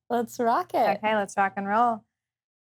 Let's rock it. Okay, let's rock and roll.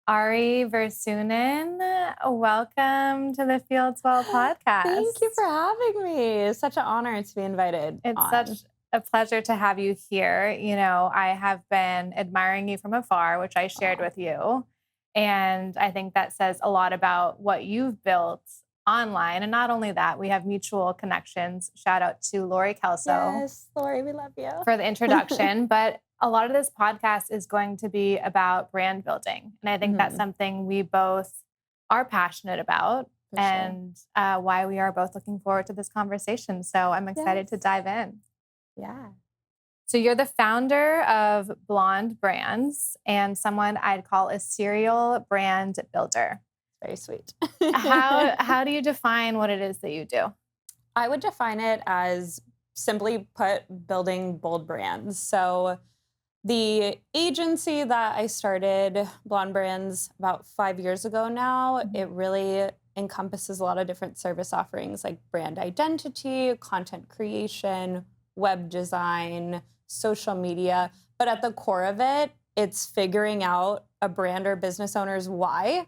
Arianne Virsunen, welcome to the Fieldswell Podcast. Thank you for having me. It's such an honor to be invited. It's such a pleasure to have you here. You know, I have been admiring you from afar, which I shared with you. And I think that says a lot about what you've built online. And not only that, we have mutual connections. Shout out to Lori Kelso. Yes, Lori, we love you. For the introduction. But a lot of this podcast is going to be about brand building. And I think that's something we both are passionate about and why we are both looking forward to this conversation. So I'm excited to dive in. Yeah. So you're the founder of Blond Brands and someone I'd call a serial brand builder. Very sweet. How do you define what it is that you do? I would define it as, simply put, building bold brands. So the agency that I started, Blond Brands, about 5 years ago now, it really encompasses a lot of different service offerings like brand identity, content creation, web design, social media. But at the core of it, it's figuring out a brand or business owner's why,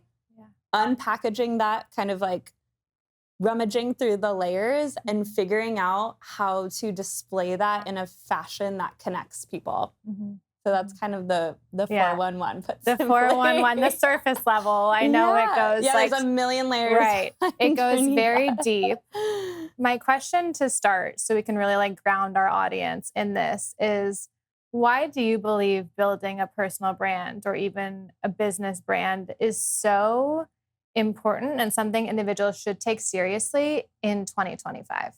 unpackaging that, kind of like rummaging through the layers and figuring out how to display that in a fashion that connects people. So that's kind of the 411. The 411, the surface level. I know it goes like there's a million layers. Right. It goes very deep. My question to start, so we can really like ground our audience in this, is why do you believe building a personal brand or even a business brand is so important and something individuals should take seriously in 2025?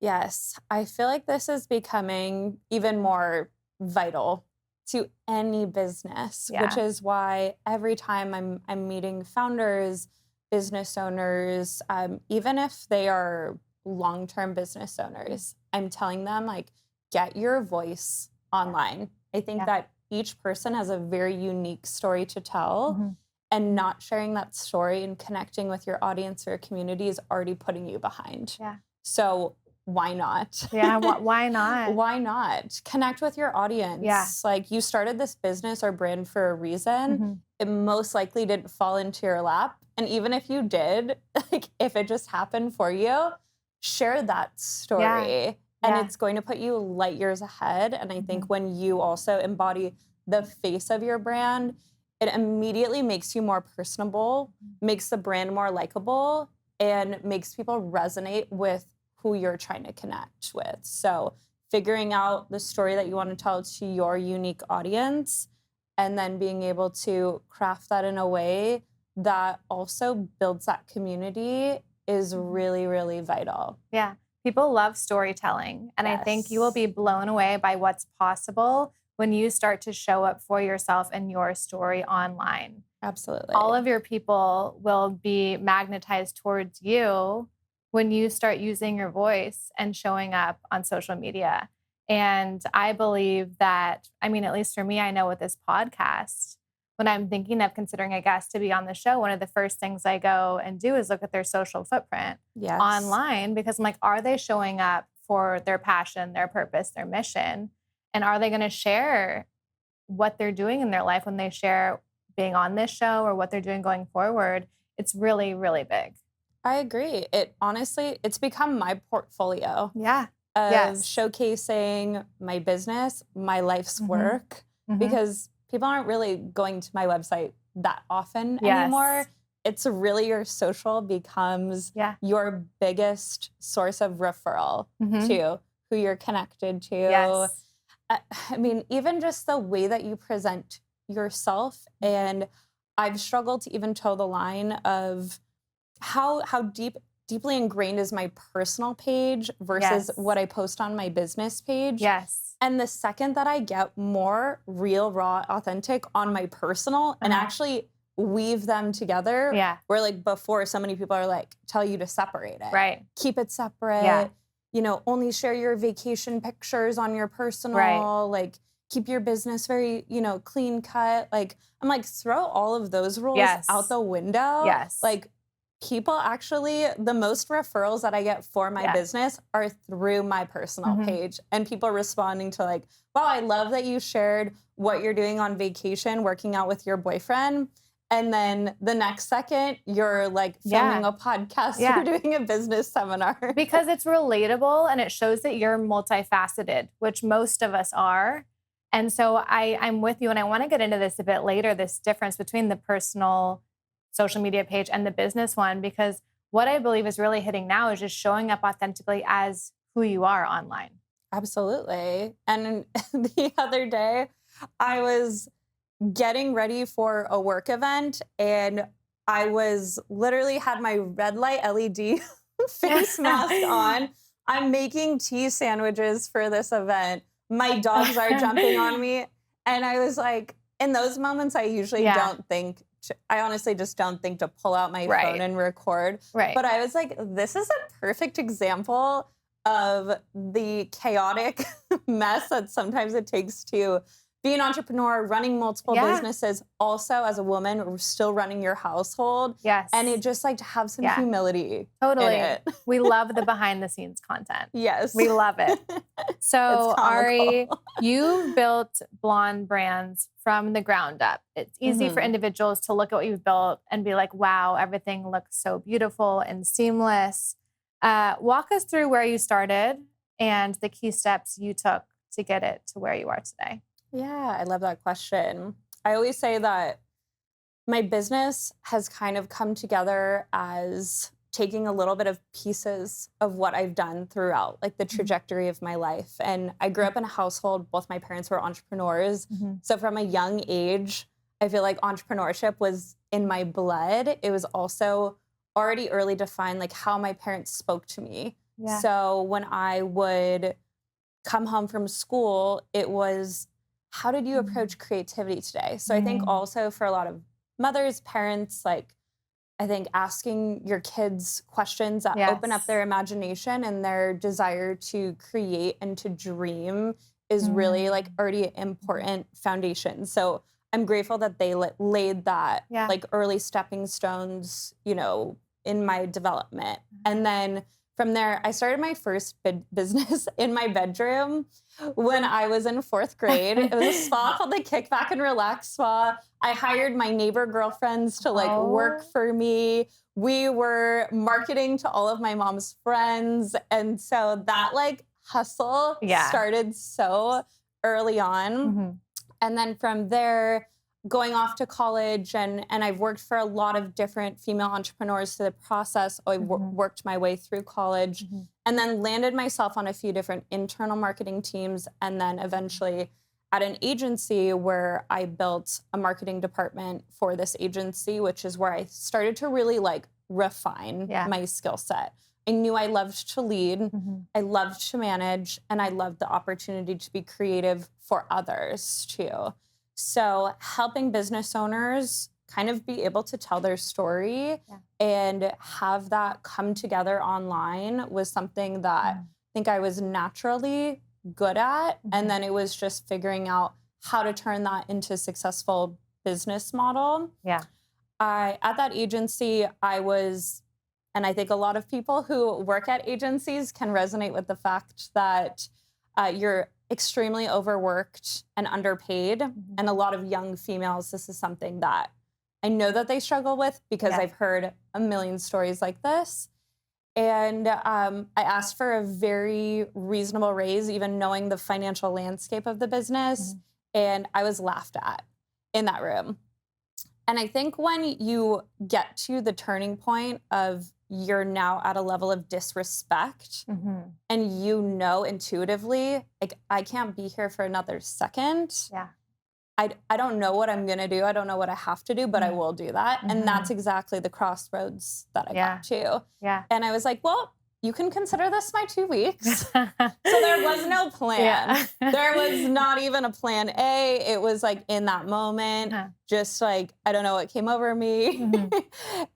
Yes, I feel like this is becoming even more vital to any business, which is why every time I'm meeting founders, business owners, even if they are long-term business owners, I'm telling them, like, get your voice online. I think that each person has a very unique story to tell, and not sharing that story and connecting with your audience or community is already putting you behind. So why not? Why not? Why not? Connect with your audience. Like, you started this business or brand for a reason. It most likely didn't fall into your lap. And even if you did, like, if it just happened for you, share that story. And it's going to put you light years ahead. And I think when you also embody the face of your brand, it immediately makes you more personable, makes the brand more likable, and makes people resonate with who you're trying to connect with. So figuring out the story that you want to tell to your unique audience, and then being able to craft that in a way that also builds that community is really, really vital. Yeah. People love storytelling. And I think you will be blown away by what's possible when you start to show up for yourself and your story online. Absolutely. All of your people will be magnetized towards you when you start using your voice and showing up on social media. And I believe that, I mean, at least for me, I know with this podcast, when I'm thinking of considering a guest to be on the show, one of the first things I go and do is look at their social footprint online, because I'm like, are they showing up for their passion, their purpose, their mission? And are they going to share what they're doing in their life when they share being on this show or what they're doing going forward? It's really, really big. I agree. It honestly, it's become my portfolio. Of showcasing my business, my life's work, because people aren't really going to my website that often anymore. It's really, your social becomes your biggest source of referral to who you're connected to. I mean, even just the way that you present yourself. And I've struggled to even toe the line of how deeply ingrained is my personal page versus what I post on my business page. And the second that I get more real, raw, authentic on my personal and actually weave them together, where like before so many people are like, tell you to separate it. Keep it separate. You know, only share your vacation pictures on your personal, like keep your business very, you know, clean cut. Like, I'm like, throw all of those rules out the window. Like, people actually, the most referrals that I get for my business are through my personal page, and people responding to like, wow, I love that you shared what you're doing on vacation, working out with your boyfriend. And then the next second, you're like filming a podcast, you're doing a business seminar. Because it's relatable and it shows that you're multifaceted, which most of us are. And so I'm with you, and I want to get into this a bit later, this difference between the personal social media page and the business one, because what I believe is really hitting now is just showing up authentically as who you are online. Absolutely. And the other day, I was getting ready for a work event, and I was literally had my red light LED face mask on. I'm making tea sandwiches for this event. My dogs are jumping on me. And I was like, in those moments, I usually don't think, I honestly just don't think to pull out my phone and record. But I was like, this is a perfect example of the chaotic mess that sometimes it takes to be an entrepreneur, running multiple businesses, also as a woman, still running your household. Yes. And it just like to have some humility. Totally. In it. We love the behind the scenes content. Yes. We love it. So Ari, you built Blond Brands from the ground up. It's easy for individuals to look at what you've built and be like, wow, everything looks so beautiful and seamless. Walk us through where you started and the key steps you took to get it to where you are today. Yeah, I love that question. I always say that my business has kind of come together as taking a little bit of pieces of what I've done throughout, like the trajectory of my life. And I grew up in a household, both my parents were entrepreneurs. So from a young age, I feel like entrepreneurship was in my blood. It was also already early defined, like how my parents spoke to me. So when I would come home from school, it was, how did you approach creativity today? So I think also for a lot of mothers, parents, like I think asking your kids questions that open up their imagination and their desire to create and to dream is really like already an important foundation. So I'm grateful that they laid that like early stepping stones, you know, in my development. And then from there, I started my first business in my bedroom when I was in 4th grade. It was a spa called the Kickback and Relax Spa. I hired my neighbor girlfriends to like work for me. We were marketing to all of my mom's friends. And so that like hustle started so early on. And then from there, going off to college, and I've worked for a lot of different female entrepreneurs through the process. I worked my way through college and then landed myself on a few different internal marketing teams, and then eventually at an agency where I built a marketing department for this agency, which is where I started to really like refine my skill set. I knew I loved to lead, I loved to manage, and I loved the opportunity to be creative for others too. So helping business owners kind of be able to tell their story and have that come together online was something that I think I was naturally good at. And then it was just figuring out how to turn that into a successful business model. At that agency, I was, and I think a lot of people who work at agencies can resonate with the fact that you're extremely overworked and underpaid. And a lot of young females, this is something that I know that they struggle with because I've heard a million stories like this. And I asked for a very reasonable raise, even knowing the financial landscape of the business. And I was laughed at in that room. And I think when you get to the turning point of you're now at a level of disrespect and you know intuitively, like, I can't be here for another second. I don't know what I'm going to do. I don't know what I have to do, but I will do that. And that's exactly the crossroads that I got to. And I was like, well, you can consider this my 2 weeks. So there was no plan. There was not even a plan A. It was like in that moment, just like, I don't know what came over me.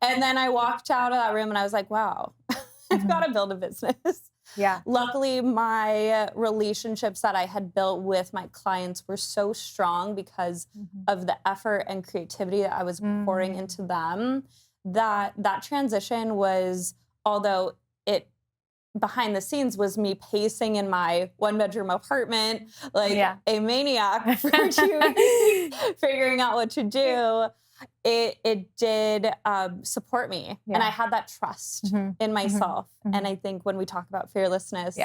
And then I walked out of that room and I was like, wow, I've got to build a business. Luckily, my relationships that I had built with my clients were so strong because of the effort and creativity that I was pouring into them that transition was, although it behind the scenes was me pacing in my 1-bedroom apartment like a maniac for 2 weeks, figuring out what to do. It did support me. And I had that trust in myself. And I think when we talk about fearlessness,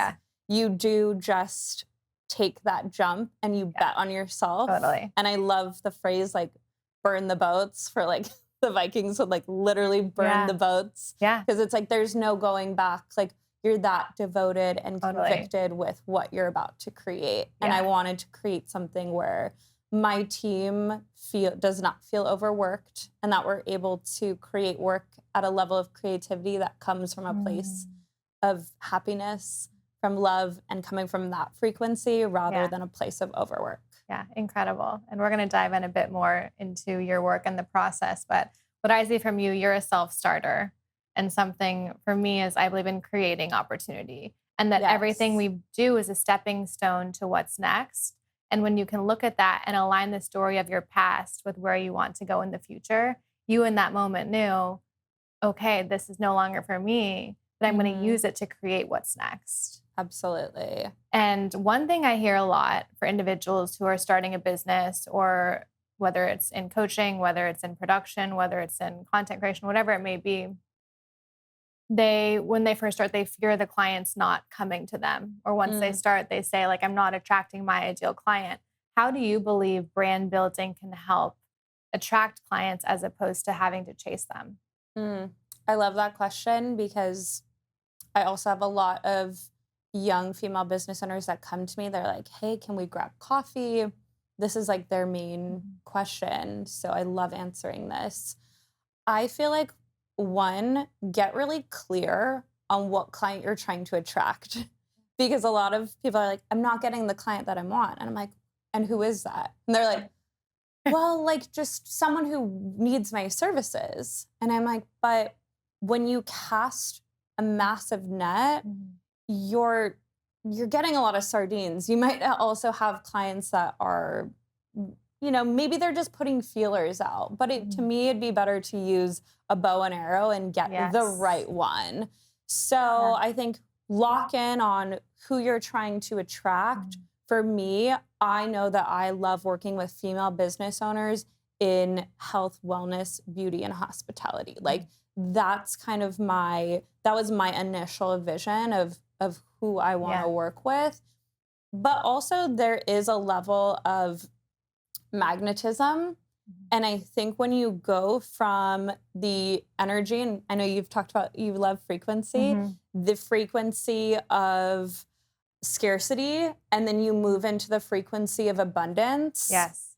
you do just take that jump and you bet on yourself. Totally. And I love the phrase like burn the boats for like the Vikings would like literally burn the boats. Yeah. Because it's like there's no going back. Like you're that devoted and convicted with what you're about to create. And I wanted to create something where my team does not feel overworked and that we're able to create work at a level of creativity that comes from a place of happiness, from love, and coming from that frequency rather than a place of overwork. Yeah, incredible. And we're going to dive in a bit more into your work and the process. But what I see from you, you're a self-starter. And something for me is I believe in creating opportunity and that everything we do is a stepping stone to what's next. And when you can look at that and align the story of your past with where you want to go in the future, you in that moment knew, okay, this is no longer for me, but I'm going to use it to create what's next. Absolutely. And one thing I hear a lot for individuals who are starting a business, or whether it's in coaching, whether it's in production, whether it's in content creation, whatever it may be, when they first start, they fear the clients not coming to them. Or once they start, they say, like, I'm not attracting my ideal client. How do you believe brand building can help attract clients as opposed to having to chase them? I love that question because I also have a lot of young female business owners that come to me. They're like, hey, can we grab coffee? This is like their main question. So I love answering this. I feel like, one, get really clear on what client you're trying to attract. Because a lot of people are like, I'm not getting the client that I want. And I'm like, and who is that? And they're like, well, like just someone who needs my services. And I'm like, but when you cast a massive net, you're getting a lot of sardines. You might also have clients that are, maybe they're just putting feelers out. But to me, it'd be better to use a bow and arrow and get the right one. So I think lock in on who you're trying to attract. For me, I know that I love working with female business owners in health, wellness, beauty, and hospitality. Like that's kind of that was my initial vision of who I want to work with. But also there is a level of magnetism. And I think when you go from the energy, and I know you've talked about, you love frequency, the frequency of scarcity, and then you move into the frequency of abundance. Yes.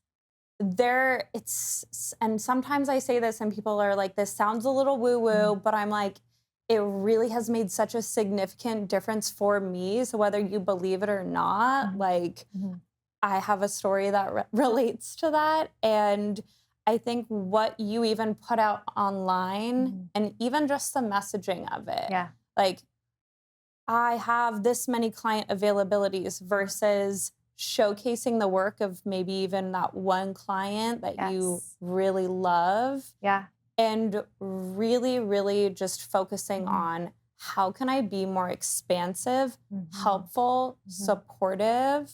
And sometimes I say this and people are like, this sounds a little woo-woo, but I'm like, it really has made such a significant difference for me. So whether you believe it or not, I have a story that relates to that. And I think what you even put out online and even just the messaging of it, like I have this many client availabilities versus showcasing the work of maybe even that one client that you really love. And really, really just focusing on how can I be more expansive, helpful, supportive.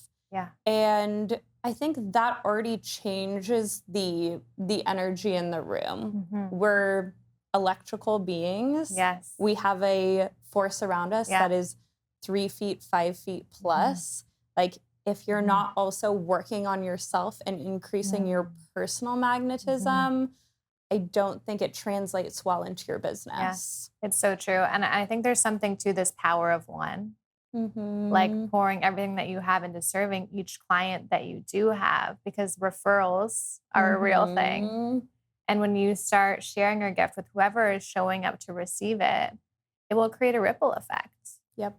And I think that already changes the energy in the room. We're electrical beings. We have a force around us that is 3 feet, 5 feet plus. Like if you're not also working on yourself and increasing your personal magnetism, I don't think it translates well into your business. It's so true. And I think there's something to this power of one. Like pouring everything that you have into serving each client that you do have, because referrals are a real thing. And when you start sharing your gift with whoever is showing up to receive it, it will create a ripple effect. Yep.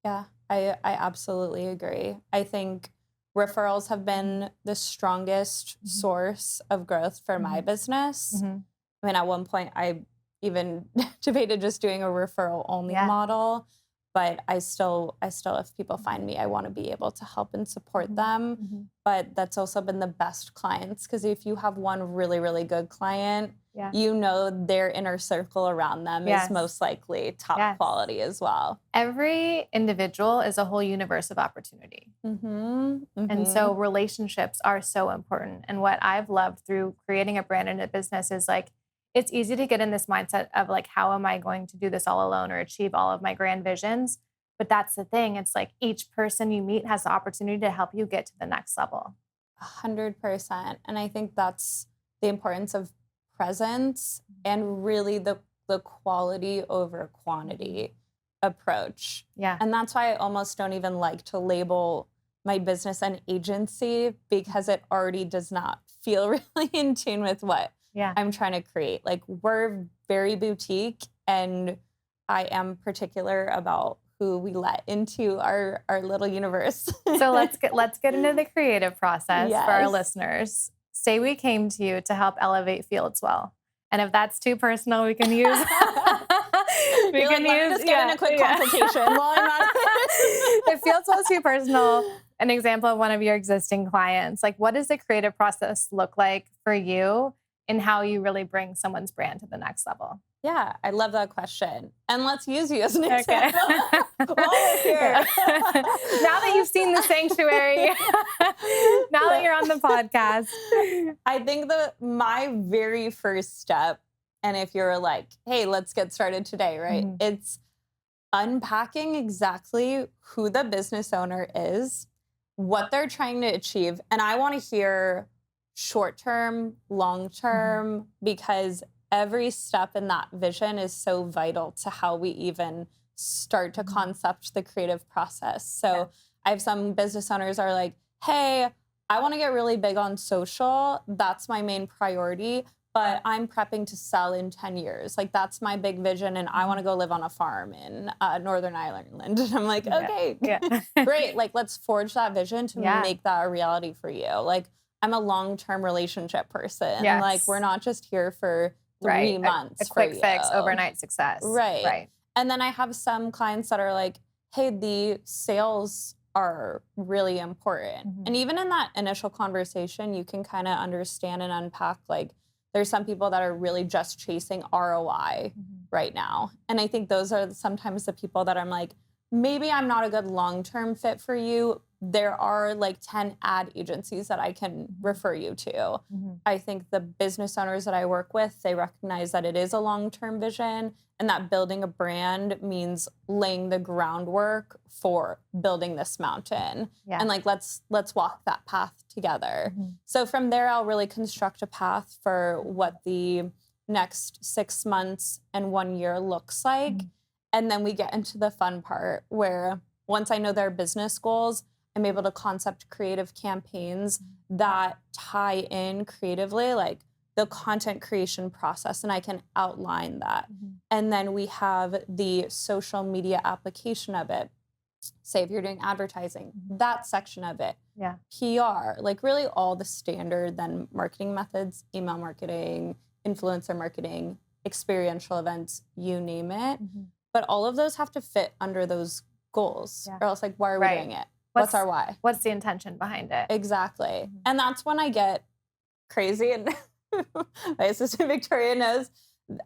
Yeah, I absolutely agree. I think referrals have been the strongest source of growth for my business. I mean, at one point, I even debated just doing a referral only model. But I still, if people find me, I want to be able to help and support them. But that's also been the best clients, because if you have one really, really good client, you know their inner circle around them is most likely top quality as well. Every individual is a whole universe of opportunity. And so relationships are so important. And what I've loved through creating a brand and a business is like, it's easy to get in this mindset of like, how am I going to do this all alone or achieve all of my grand visions? But that's the thing. It's like each person you meet has the opportunity to help you get to the next level. 100%. And I think that's the importance of presence and really the quality over quantity approach. And that's why I almost don't even like to label my business an agency, because it already does not feel really in tune with what I'm trying to create. Like, we're very boutique, and I am particular about who we let into our little universe. So let's get into the creative process for our listeners. Say we came to you to help elevate Fieldswell, and if that's too personal, we can use. Let me just get in a quick consultation while I'm not. If Fieldswell is too personal, an example of one of your existing clients, like, what does the creative process look like for you, and how you really bring someone's brand to the next level? Yeah, I love that question. And let's use you as an example. While we're here. Now that you've seen the sanctuary, now that you're on the podcast. I think my very first step, and if you're like, hey, let's get started today, right? It's unpacking exactly who the business owner is, what they're trying to achieve. And I want to hear short-term, long-term, because every step in that vision is so vital to how we even start to concept the creative process. So I have some business owners are like, hey, I want to get really big on social. That's my main priority, but I'm prepping to sell in 10 years. Like, that's my big vision, and I want to go live on a farm in Northern Ireland. And I'm like, okay, great. Like, let's forge that vision to make that a reality for you. Like, I'm a long-term relationship person. Like, we're not just here for 3 months. A quick fix, overnight success. Right. And then I have some clients that are like, hey, the sales are really important. And even in that initial conversation, you can kind of understand and unpack, like, there's some people that are really just chasing ROI right now. And I think those are sometimes the people that I'm like, maybe I'm not a good long-term fit for you. There are like 10 ad agencies that I can refer you to. I think the business owners that I work with, they recognize that it is a long-term vision, and that building a brand means laying the groundwork for building this mountain. And like, let's walk that path together. So from there, I'll really construct a path for what the next 6 months and 1 year looks like. And then we get into the fun part, where once I know their business goals, I'm able to concept creative campaigns that tie in creatively, like the content creation process, and I can outline that. And then we have the social media application of it. Say if you're doing advertising, that section of it. PR, like really all the standard then marketing methods, email marketing, influencer marketing, experiential events, you name it. But all of those have to fit under those goals, or else, like, why are we doing it? What's our why? What's the intention behind it? Exactly. And that's when I get crazy. And my assistant Victoria knows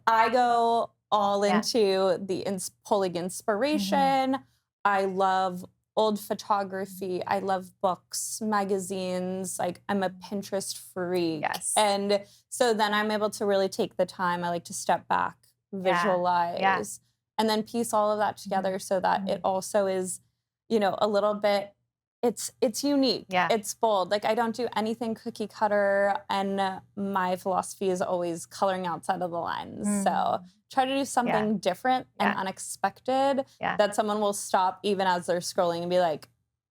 I go all into the pulling inspiration. I love old photography. I love books, magazines. Like, I'm a Pinterest freak. And so then I'm able to really take the time. I like to step back, visualize, and then piece all of that together so that it also is, you know, a little bit, it's unique. It's bold. Like, I don't do anything cookie cutter, and my philosophy is always coloring outside of the lines. So try to do something different and unexpected that someone will stop even as they're scrolling and be like,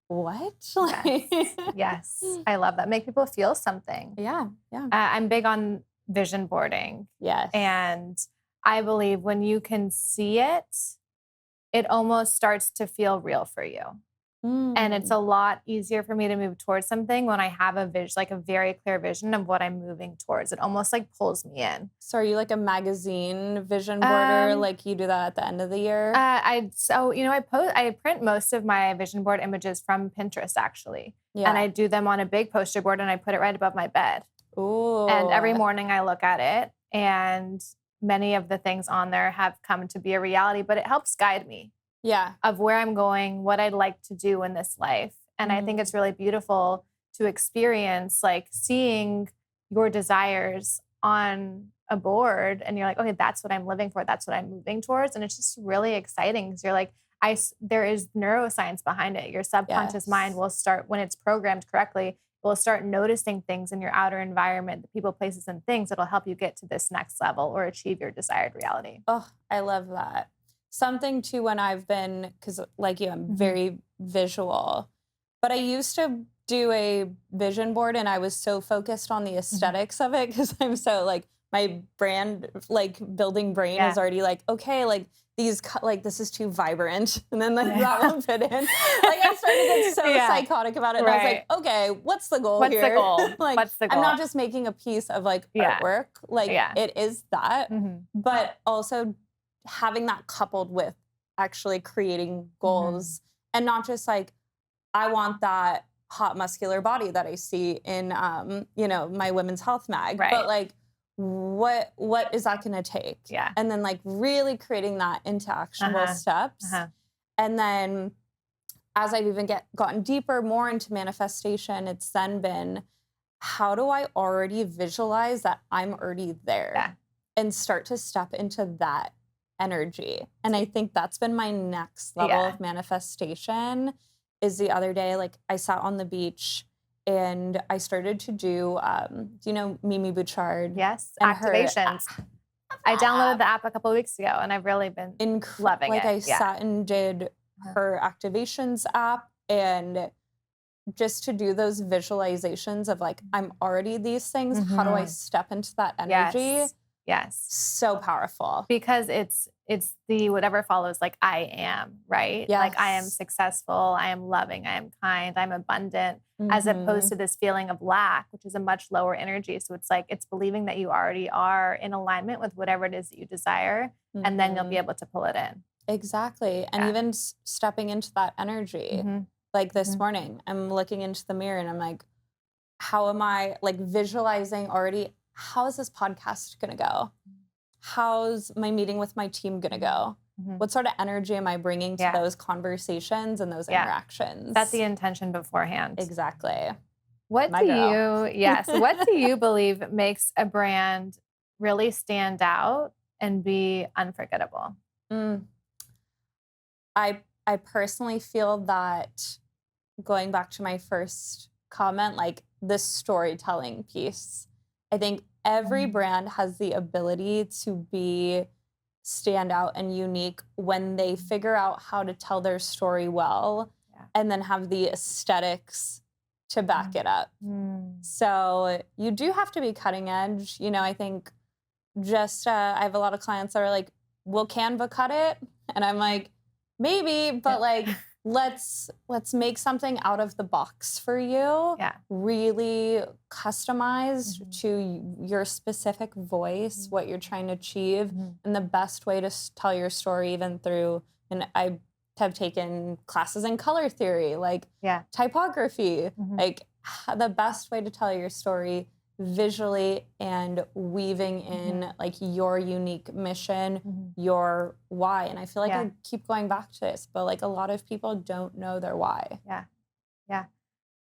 what? Yes. I love that. Make people feel something. I'm big on vision boarding. And I believe when you can see it, it almost starts to feel real for you. And it's a lot easier for me to move towards something when I have a vision, like a very clear vision of what I'm moving towards. It almost like pulls me in. So are you like a magazine vision boarder? Like you do that at the end of the year? I print most of my vision board images from Pinterest actually. Yeah. And I do them on a big poster board and I put it right above my bed. Ooh. And every morning I look at it, and many of the things on there have come to be a reality, but it helps guide me. Yeah. Of where I'm going, what I'd like to do in this life. And I think it's really beautiful to experience like seeing your desires on a board and you're like, okay, that's what I'm living for. That's what I'm moving towards. And it's just really exciting because you're like, there is neuroscience behind it. Your subconscious mind will start, when it's programmed correctly, it will start noticing things in your outer environment, the people, places, and things that'll help you get to this next level or achieve your desired reality. Oh, I love that. Something too, when I've been, because like you, I'm very visual, but I used to do a vision board and I was so focused on the aesthetics of it because I'm so like, my brand, like building brain is already like, okay, like these, like this is too vibrant. And then like that won't fit in. Like I started to get so psychotic about it. And I was like, okay, what's the goal here? What's the goal? Like, what's the goal? I'm not just making a piece of like artwork. Like it is that, but also having that coupled with actually creating goals and not just like, I want that hot muscular body that I see in, my Women's Health mag, but like, what is that going to take? Yeah. And then like really creating that into actionable steps. And then as I've even gotten deeper, more into manifestation, it's then been, how do I already visualize that I'm already there and start to step into that energy? And I think that's been my next level of manifestation. Is the other day, like I sat on the beach and I started to do you know Mimi Bouchard? Yes, activations. I downloaded the app a couple of weeks ago and I've really been loving it. I sat and did her activations app, and just to do those visualizations of like, I'm already these things. How do I step into that energy? Yes. So powerful. Because it's the whatever follows, like I am, right? Yes. Like I am successful, I am loving, I am kind, I'm abundant, as opposed to this feeling of lack, which is a much lower energy. So it's like, it's believing that you already are in alignment with whatever it is that you desire, and then you'll be able to pull it in. Exactly. And even stepping into that energy. Like this morning, I'm looking into the mirror and I'm like, how am I like visualizing already? How is this podcast going to go? How's my meeting with my team going to go? What sort of energy am I bringing to those conversations and those interactions? Set the intention beforehand. Exactly. What do you believe makes a brand really stand out and be unforgettable? I personally feel that, going back to my first comment, like the storytelling piece. I think every brand has the ability to stand out and unique when they figure out how to tell their story well and then have the aesthetics to back it up. So you do have to be cutting edge. You know, I think just I have a lot of clients that are like, will Canva cut it? And I'm like, maybe, but like, let's make something out of the box for you. Really customized to your specific voice, what you're trying to achieve, and the best way to tell your story, even through, and I have taken classes in color theory, like typography, like the best way to tell your story visually and weaving in like your unique mission, your why. And I feel like I keep going back to this, but like a lot of people don't know their why.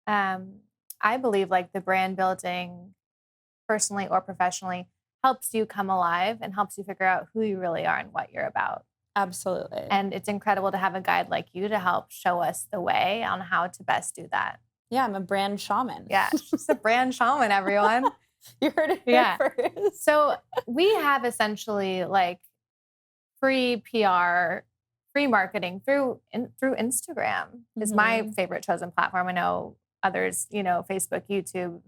I believe like the brand building, personally or professionally, helps you come alive and helps you figure out who you really are and what you're about. Absolutely. And it's incredible to have a guide like you to help show us the way on how to best do that. Yeah, I'm a brand shaman. Yeah, she's a brand shaman, everyone. You heard it here first. So we have essentially like free PR, free marketing through Instagram is my favorite chosen platform. I know others, Facebook, YouTube,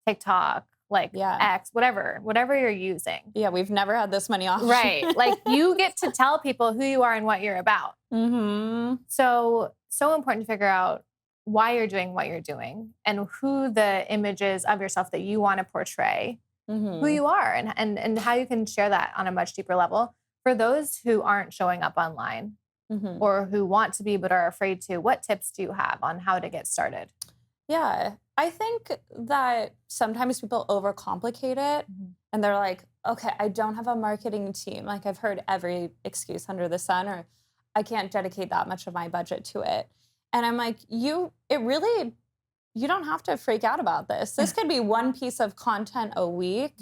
TikTok, like X, whatever you're using. Yeah, we've never had this many options. Right. Like you get to tell people who you are and what you're about. Mm-hmm. So important to figure out why you're doing what you're doing and who the images of yourself that you want to portray, who you are and how you can share that on a much deeper level. For those who aren't showing up online or who want to be but are afraid to, what tips do you have on how to get started? Yeah, I think that sometimes people overcomplicate it and they're like, okay, I don't have a marketing team. Like I've heard every excuse under the sun, or I can't dedicate that much of my budget to it. And I'm like, you don't have to freak out about this. This could be one piece of content a week.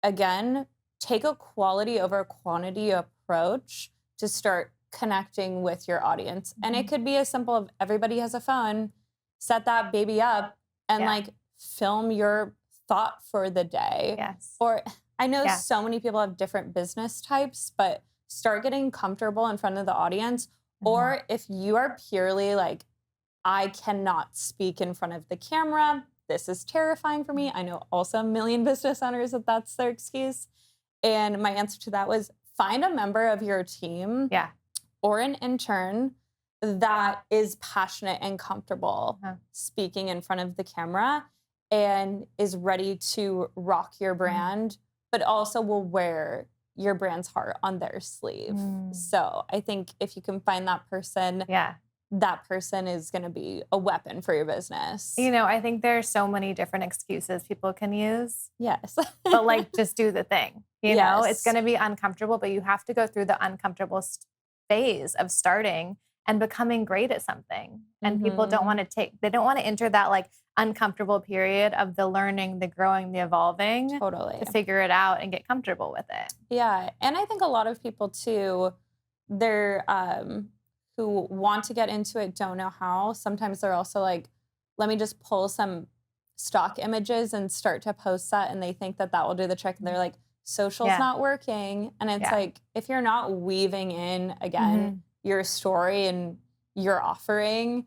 Again, take a quality over quantity approach to start connecting with your audience. And it could be as simple as everybody has a phone, set that baby up and like film your thought for the day. Yes. Or I know so many people have different business types, but start getting comfortable in front of the audience. Or if you are purely like, I cannot speak in front of the camera, this is terrifying for me. I know also a million business owners that that's their excuse. And my answer to that was find a member of your team or an intern that is passionate and comfortable speaking in front of the camera and is ready to rock your brand, but also will wear your brand's heart on their sleeve. So I think if you can find that person, that person is going to be a weapon for your business. You know, I think there's so many different excuses people can use. Yes. But like, just do the thing. You know, it's going to be uncomfortable, but you have to go through the uncomfortable phase of starting and becoming great at something. And people don't want to enter that like uncomfortable period of the learning, the growing, the evolving. Totally. To figure it out and get comfortable with it. Yeah. And I think a lot of people too, they're, who want to get into it, don't know how. Sometimes they're also like, let me just pull some stock images and start to post that. And they think that that will do the trick. And they're like, social's not working. And it's like, if you're not weaving in, again, your story and your offering,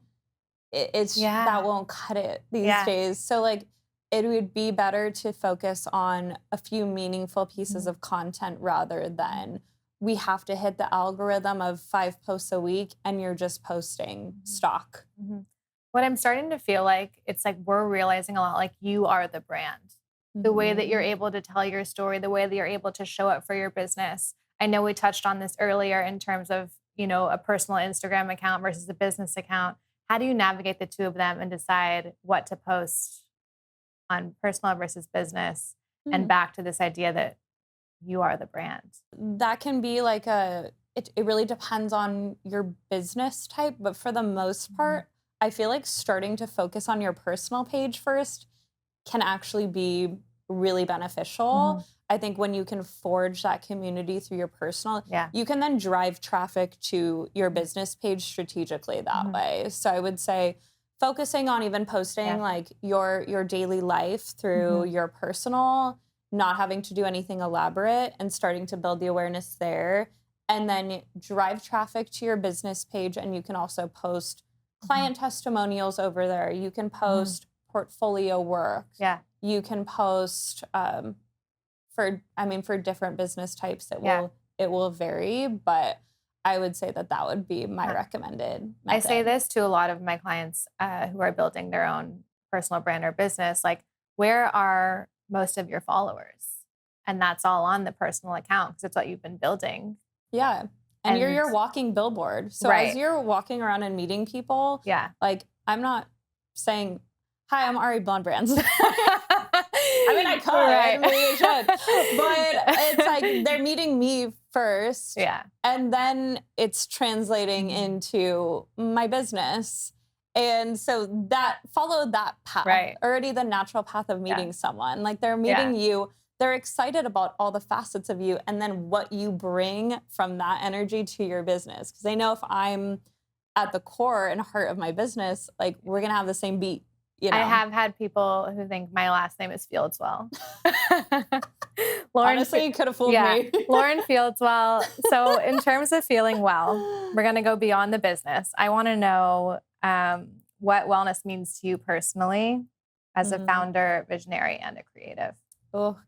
it's that won't cut it these days. So like, it would be better to focus on a few meaningful pieces of content rather than we have to hit the algorithm of 5 posts a week and you're just posting stock. What I'm starting to feel like, it's like we're realizing a lot, like you are the brand. The way that you're able to tell your story, the way that you're able to show up for your business. I know we touched on this earlier in terms of, you know, a personal Instagram account versus a business account. How do you navigate the two of them and decide what to post on personal versus business and back to this idea that you are the brand? That can be like it really depends on your business type, but for the most part, I feel like starting to focus on your personal page first can actually be really beneficial. I think when you can forge that community through your personal, you can then drive traffic to your business page strategically that way. So I would say focusing on even posting like your daily life through your personal, not having to do anything elaborate and starting to build the awareness there, and then drive traffic to your business page. And you can also post client testimonials over there. You can post portfolio work. You can post for different business types it will vary, but I would say that would be my recommended method. I say this to a lot of my clients who are building their own personal brand or business, like, where are most of your followers? And that's all on the personal account because it's what you've been building. Yeah. And you're your walking billboard. So as you're walking around and meeting people, like, I'm not saying, hi, I'm Ari Blond Brands. I mean, I could, maybe should. But it's like they're meeting me first. And then it's translating into my business. And so follow that path, already the natural path of meeting someone. Like they're meeting you, they're excited about all the facets of you and then what you bring from that energy to your business. Because they know if I'm at the core and heart of my business, like we're going to have the same beat. You know? I have had people who think my last name is Fieldswell. Honestly, you could have fooled me. Lauren Fieldswell. So in terms of feeling well, we're going to go beyond the business. I want to know what wellness means to you personally as a founder, visionary, and a creative. Oh,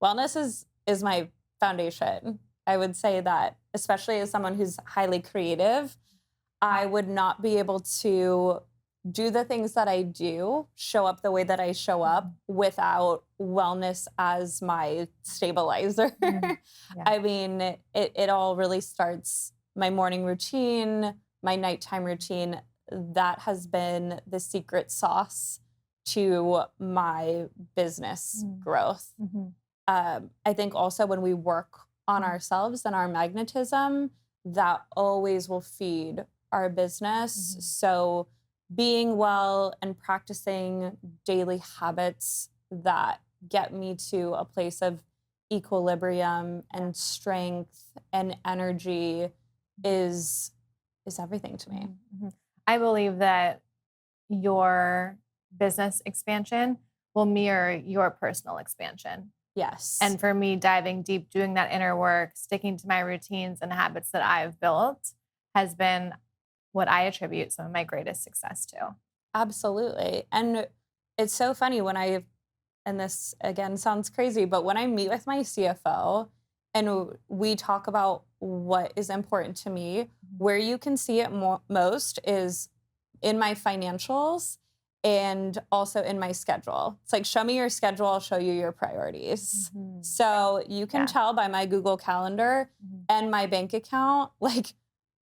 wellness is my foundation. I would say that, especially as someone who's highly creative, I would not be able to do the things that I do, show up the way that I show up without wellness as my stabilizer. Yeah. I mean, it all really starts my morning routine, my nighttime routine. That has been the secret sauce to my business growth. I think also when we work on ourselves and our magnetism, that always will feed our business. So being well and practicing daily habits that get me to a place of equilibrium and strength and energy is everything to me. I believe that your business expansion will mirror your personal expansion. Yes. And for me, diving deep, doing that inner work, sticking to my routines and habits that I've built has been what I attribute some of my greatest success to. Absolutely. And it's so funny when and this again sounds crazy, but when I meet with my CFO and we talk about what is important to me, where you can see it most is in my financials and also in my schedule. It's like, show me your schedule, I'll show you your priorities. So you can tell by my Google Calendar and my bank account, like,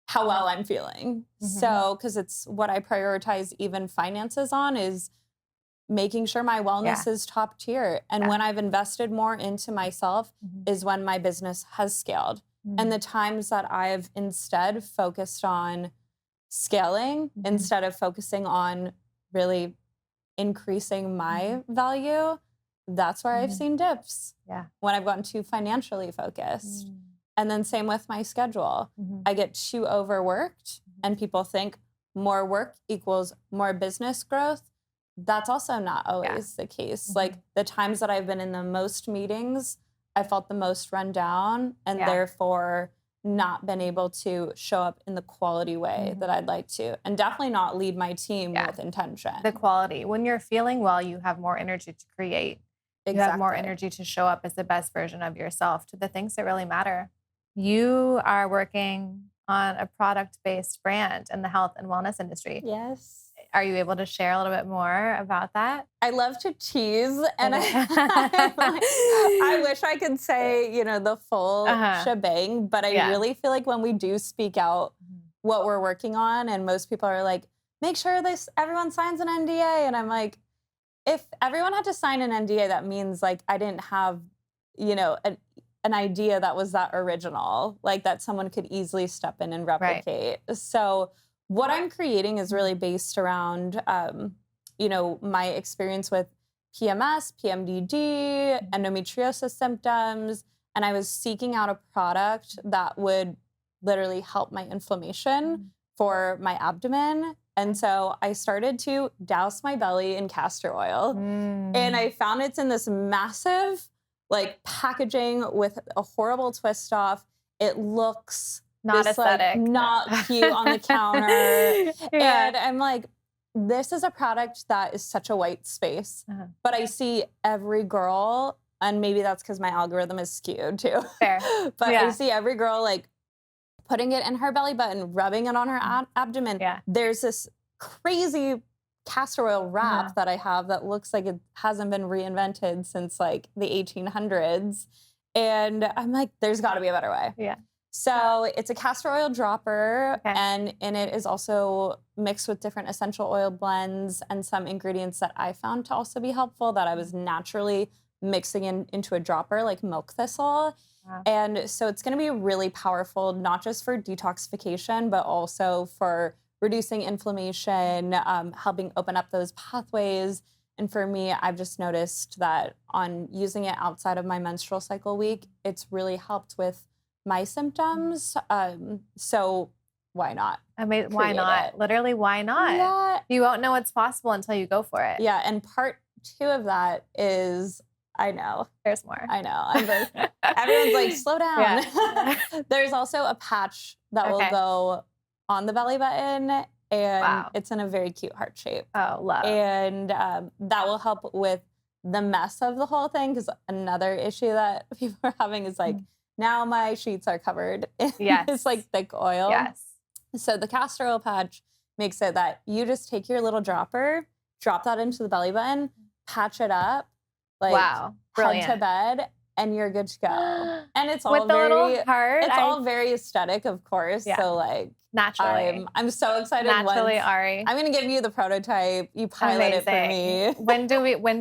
how well I'm feeling. So, because it's what I prioritize even finances on is making sure my wellness is top tier. And when I've invested more into myself is when my business has scaled. And the times that I've instead focused on scaling instead of focusing on really increasing my value, that's where I've seen dips. When I've gotten too financially focused. And then same with my schedule. I get too overworked and people think more work equals more business growth. That's also not always the case. Like the times that I've been in the most meetings, I felt the most run down and therefore not been able to show up in the quality way that I'd like to. And definitely not lead my team with intention. The quality. When you're feeling well, you have more energy to create. You have more energy to show up as the best version of yourself to the things that really matter. You are working on a product-based brand in the health and wellness industry. Yes. Are you able to share a little bit more about that? I love to tease, and I wish I could say, the full shebang, but I really feel like when we do speak out what we're working on, and most people are like, make sure everyone signs an NDA, and I'm like, if everyone had to sign an NDA, that means like I didn't have, an idea that was that original, like that someone could easily step in and replicate. Right. So what I'm creating is really based around, my experience with PMS, PMDD, endometriosis symptoms, and I was seeking out a product that would literally help my inflammation for my abdomen. And so I started to douse my belly in castor oil, and I found it's in this massive, packaging with a horrible twist off. It looks not aesthetic, not cute on the counter. And I'm like, this is a product that is such a white space. But I see every girl, and maybe that's because my algorithm is skewed too. Fair. But I see every girl putting it in her belly button, rubbing it on her abdomen. There's this crazy castor oil wrap that I have that looks like it hasn't been reinvented since the 1800s. And I'm like, there's got to be a better way. So it's a castor oil dropper, and in it is also mixed with different essential oil blends and some ingredients that I found to also be helpful that I was naturally mixing into a dropper, like milk thistle. And so it's going to be really powerful, not just for detoxification, but also for reducing inflammation, helping open up those pathways. And for me, I've just noticed that on using it outside of my menstrual cycle week, it's really helped with my symptoms. So why not? Why not? Literally, why not? Yeah. You won't know what's possible until you go for it. Yeah. And part 2 of that is, I know. There's more. I know. Everyone's like, slow down. There's also a patch that will go on the belly button, and it's in a very cute heart shape. Oh, love. And that will help with the mess of the whole thing, because another issue that people are having is like, now my sheets are covered in this like thick oil. Yes. So the castor oil patch makes it that you just take your little dropper, drop that into the belly button, patch it up, like head to bed, and you're good to go. And it's all with the little heart. It's all very aesthetic, of course. Yeah. So like naturally, I'm so excited. Naturally, Ari. I'm gonna give you the prototype. You pilot it for me. When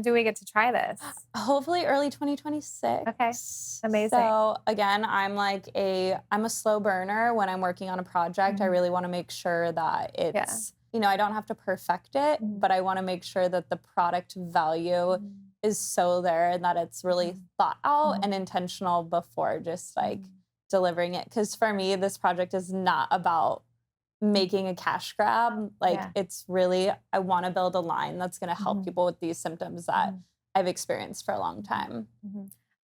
do we get to try this? Hopefully early 2026. Okay, amazing. So again, I'm a slow burner when I'm working on a project. I really want to make sure that it's I don't have to perfect it, but I want to make sure that the product value is so there and that it's really thought out and intentional before just like delivering it. Because for me, this project is not about making a cash grab. Like it's really, I want to build a line that's going to help people with these symptoms that I've experienced for a long time.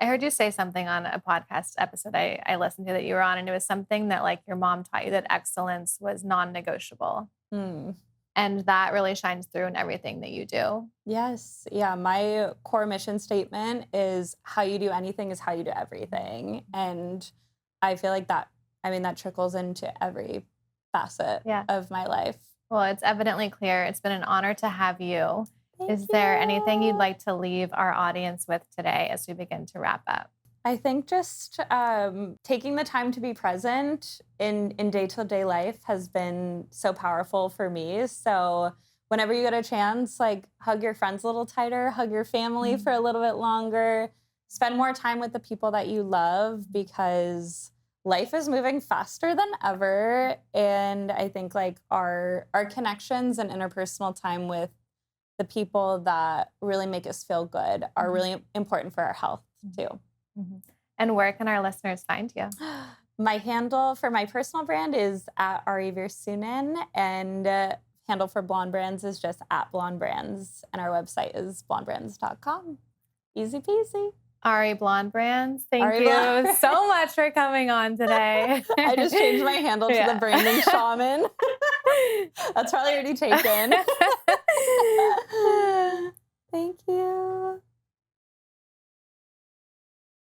I heard you say something on a podcast episode I listened to that you were on, and it was something that like your mom taught you, that excellence was non-negotiable. And that really shines through in everything that you do. Yes. Yeah. My core mission statement is how you do anything is how you do everything. And I feel like that trickles into every facet of my life. Well, it's evidently clear. It's been an honor to have you. Is there anything you'd like to leave our audience with today as we begin to wrap up? I think just taking the time to be present in day-to-day life has been so powerful for me. So whenever you get a chance, like hug your friends a little tighter, hug your family for a little bit longer, spend more time with the people that you love, because life is moving faster than ever. And I think like our connections and interpersonal time with the people that really make us feel good are really important for our health too. And where can our listeners find you? My handle for my personal brand is at Arianne Virsunen, and handle for Blond Brands is just at Blond Brands, and our website is blondbrands.com. Easy peasy. Ari Blond Brands, thank you so much for coming on today. I just changed my handle to the branding shaman. That's probably already taken. Thank you.